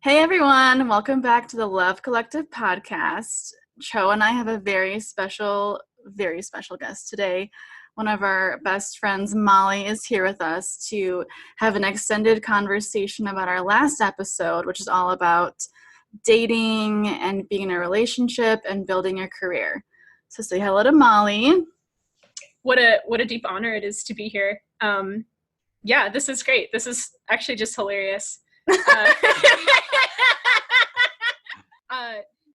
Hey everyone, welcome back to the Love Collective podcast. Cho and I have a very special guest today. One of our best friends, Molly, is here with us to have an extended conversation about our last episode, which is all about dating and being in a relationship and building your career. So say hello to Molly. What a deep honor it is to be here. Yeah, this is great. This is actually just hilarious.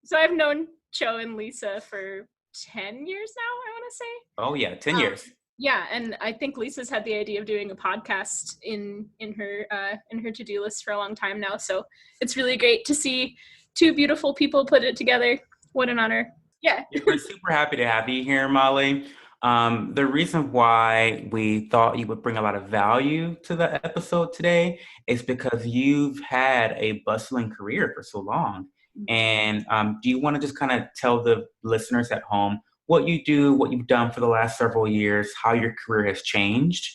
So I've known Cho and Lisa for 10 years now, I want to say. Oh yeah, 10 years. Yeah, and I think Lisa's had the idea of doing a podcast in her to-do list for a long time now. So it's really great to see two beautiful people put it together. What an honor. Yeah. We're super happy to have you here, Molly. The reason why we thought you would bring a lot of value to the episode today is because you've had a bustling career for so long. And do you want to just kind of tell the listeners at home what you do, what you've done for the last several years, how your career has changed?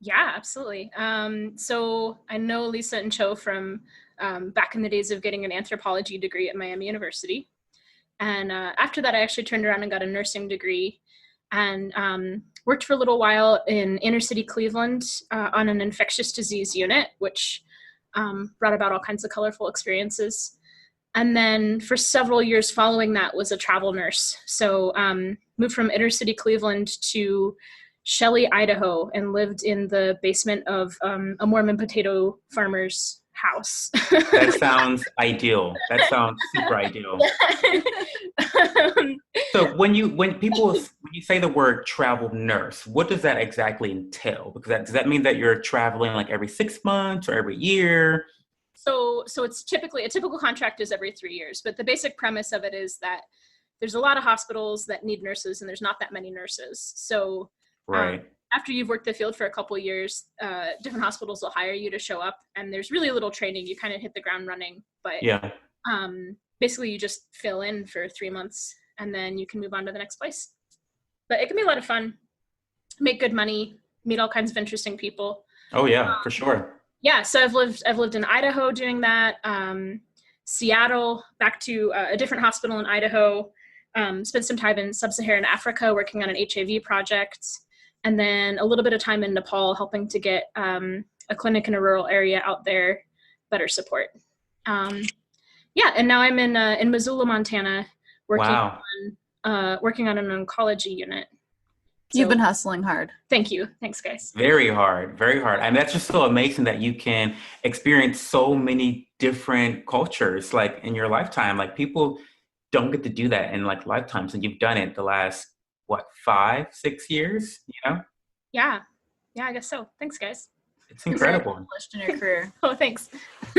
Yeah, absolutely. So I know Lisa and Cho from back in the days of getting an anthropology degree at Miami University. And after that, I actually turned around and got a nursing degree and worked for a little while in inner city Cleveland on an infectious disease unit, which brought about all kinds of colorful experiences. And then for several years following that was a travel nurse. So moved from inner city Cleveland to Shelley, Idaho, and lived in the basement of a Mormon potato farmer's house. That sounds ideal. That sounds super ideal. So when you say the word travel nurse, what does that exactly entail? Because does that mean that you're traveling like every 6 months or every year? So it's typically, a typical contract is every 3 years, but the basic premise of it is that there's a lot of hospitals that need nurses and there's not that many nurses. So right. After you've worked the field for a couple of years, different hospitals will hire you to show up and there's really little training. You kind of hit the ground running, but yeah. Basically you just fill in for 3 months and then you can move on to the next place. But it can be a lot of fun, make good money, meet all kinds of interesting people. Oh yeah, for sure. Yeah, so I've lived in Idaho doing that, Seattle, back to a different hospital in Idaho, spent some time in sub-Saharan Africa working on an HIV project, and then a little bit of time in Nepal helping to get a clinic in a rural area out there better support. Yeah, and now I'm in Missoula, Montana, working on an oncology unit. You've been hustling hard. Thank you. Thanks, guys. Very hard, very hard. I mean, that's just so amazing that you can experience so many different cultures, like in your lifetime. Like people don't get to do that in like lifetimes, and you've done it the last, 5, 6 years, you know? Yeah, I guess so. Thanks, guys. It's incredible. Accomplished in your career. Oh, thanks.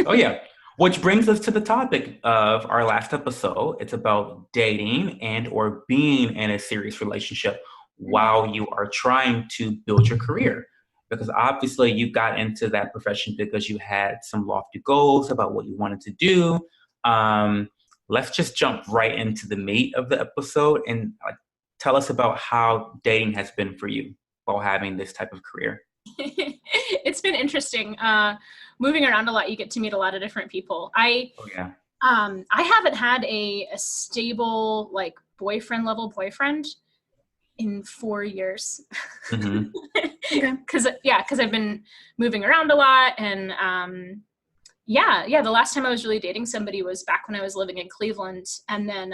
Oh, yeah. Which brings us to the topic of our last episode. It's about dating and or being in a serious relationship while you are trying to build your career. Because obviously you got into that profession because you had some lofty goals about what you wanted to do. Let's just jump right into the meat of the episode and tell us about how dating has been for you while having this type of career. It's been interesting. Moving around a lot, you get to meet a lot of different people. I haven't had a stable like boyfriend in 4 years. Mm-hmm. Because I've been moving around a lot. And the last time I was really dating somebody was back when I was living in Cleveland. And then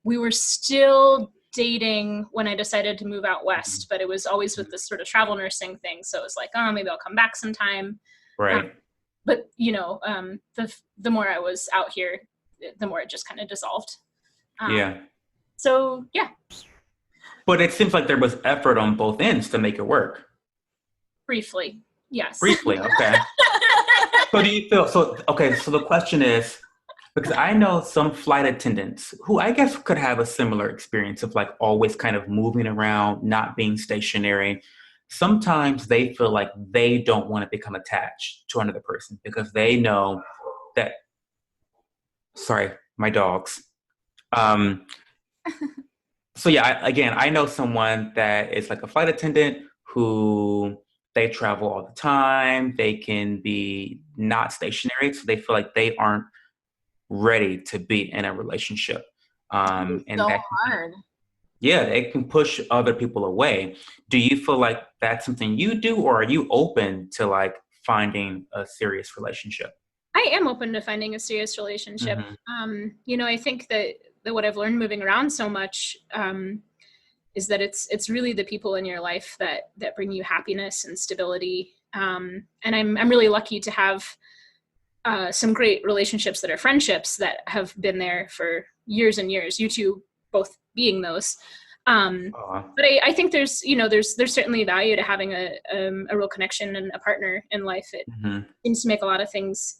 we were still dating when I decided to move out west, but it was always with this sort of travel nursing thing. So it was like, oh, maybe I'll come back sometime. Right. But the more I was out here, the more it just kind of dissolved. Yeah. So yeah. But it seems like there was effort on both ends to make it work. Briefly, yes. Briefly, okay. So do you feel, so the question is, because I know some flight attendants who I guess could have a similar experience of like always kind of moving around, not being stationary. Sometimes they feel like they don't want to become attached to another person because they know that, sorry, my dogs. So yeah, I know someone that is like a flight attendant who they travel all the time. They can be not stationary, so they feel like they aren't ready to be in a relationship. It's And so that hard. yeah, it can push other people away. Do you feel like that's something you do, or are you open to like finding a serious relationship? I am open to finding a serious relationship. Hmm. I think that what I've learned moving around so much is that it's really the people in your life that bring you happiness and stability. And I'm really lucky to have some great relationships that are friendships that have been there for years and years. You two both being those. But I think there's certainly value to having a real connection and a partner in life. It Hmm. seems to make a lot of things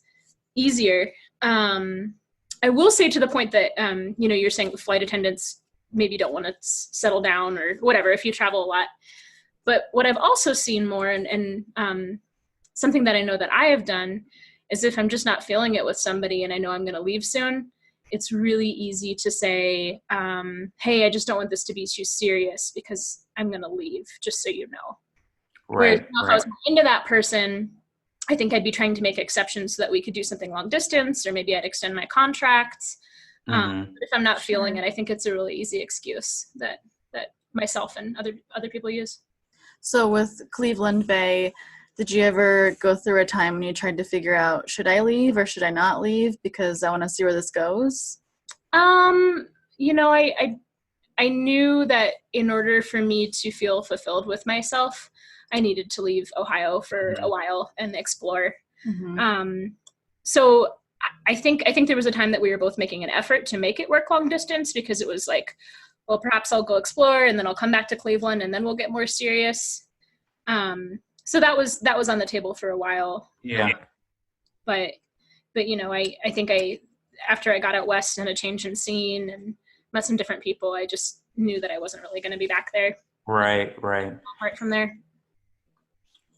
easier. I will say, to the point that you're saying flight attendants maybe don't want to settle down or whatever if you travel a lot. But what I've also seen more, and something that I know that I have done, is if I'm just not feeling it with somebody and I know I'm going to leave soon, it's really easy to say, hey, I just don't want this to be too serious because I'm going to leave, just so you know. Whereas Right, if I right. was into that person, I think I'd be trying to make exceptions so that we could do something long distance, or maybe I'd extend my contract. Hmm. But if I'm not feeling Sure. it, I think it's a really easy excuse that myself and other people use. So with Cleveland Bay, did you ever go through a time when you tried to figure out, should I leave or should I not leave because I want to see where this goes? Um, I knew that in order for me to feel fulfilled with myself, I needed to leave Ohio for a Hmm. while and explore. Mm-hmm. So I think there was a time that we were both making an effort to make it work long distance, because it was like, well, perhaps I'll go explore and then I'll come back to Cleveland and then we'll get more serious. So that was on the table for a while. Yeah. But I think after I got out west and a change in scene and met some different people, I just knew that I wasn't really going to be back there Right, right. apart from there.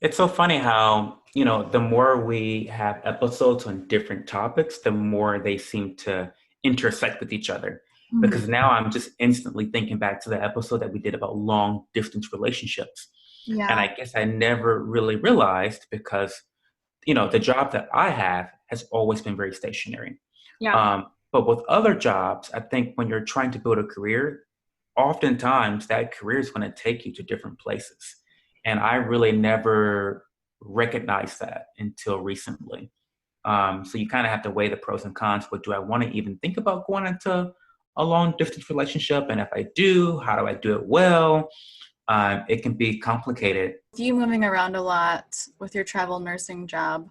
It's so funny how, the more we have episodes on different topics, the more they seem to intersect with each other. Mm-hmm. Because now I'm just instantly thinking back to the episode that we did about long distance relationships. And Yeah. I guess I never really realized because, the job that I have has always been very stationary. Yeah. But with other jobs, I think when you're trying to build a career, oftentimes that career is going to take you to different places. And I really never recognized that until recently. So you kind of have to weigh the pros and cons. But do I want to even think about going into a long distance relationship? And if I do, how do I do it well? It can be complicated. With you moving around a lot with your travel nursing job,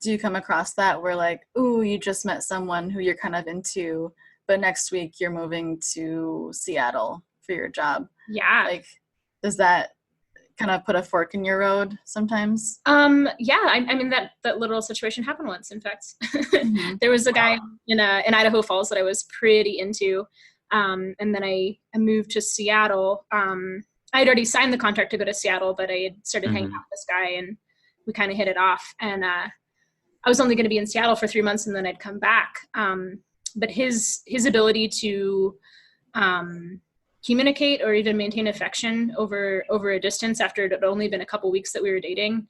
do you come across that where like, ooh, you just met someone who you're kind of into, but next week you're moving to Seattle for your job? Yeah. Like, does that kind of put a fork in your road sometimes? Yeah, I mean that little situation happened once, in fact. Mm-hmm. There was a guy in Idaho Falls that I was pretty into. And then I moved to Seattle. I had already signed the contract to go to Seattle, but I had started hanging out with this guy and we kind of hit it off. And I was only going to be in Seattle for 3 months and then I'd come back. But his ability to communicate or even maintain affection over a distance after it had only been a couple weeks that we were dating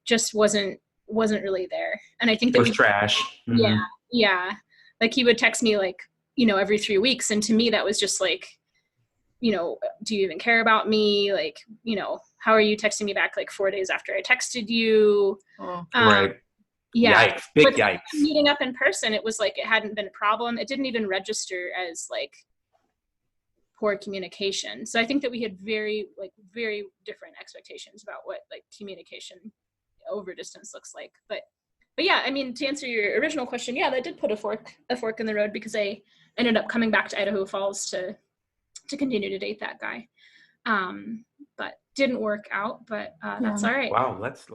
just wasn't really there. And I think It that was trash. yeah, yeah. Like he would text me like, every 3 weeks. And to me, that was just like, do you even care about me? Like, how are you texting me back like 4 days after I texted you? Oh. Right. Yeah. Yikes. Big But yikes. meeting up in person, it was like, it hadn't been a problem. It didn't even register as like poor communication. So I think that we had very different expectations about what like communication over distance looks like. But yeah, I mean, to answer your original question, yeah, that did put a fork in the road, because I ended up coming back to Idaho Falls to continue to date that guy. But didn't work out, but that's all right. Wow. Let's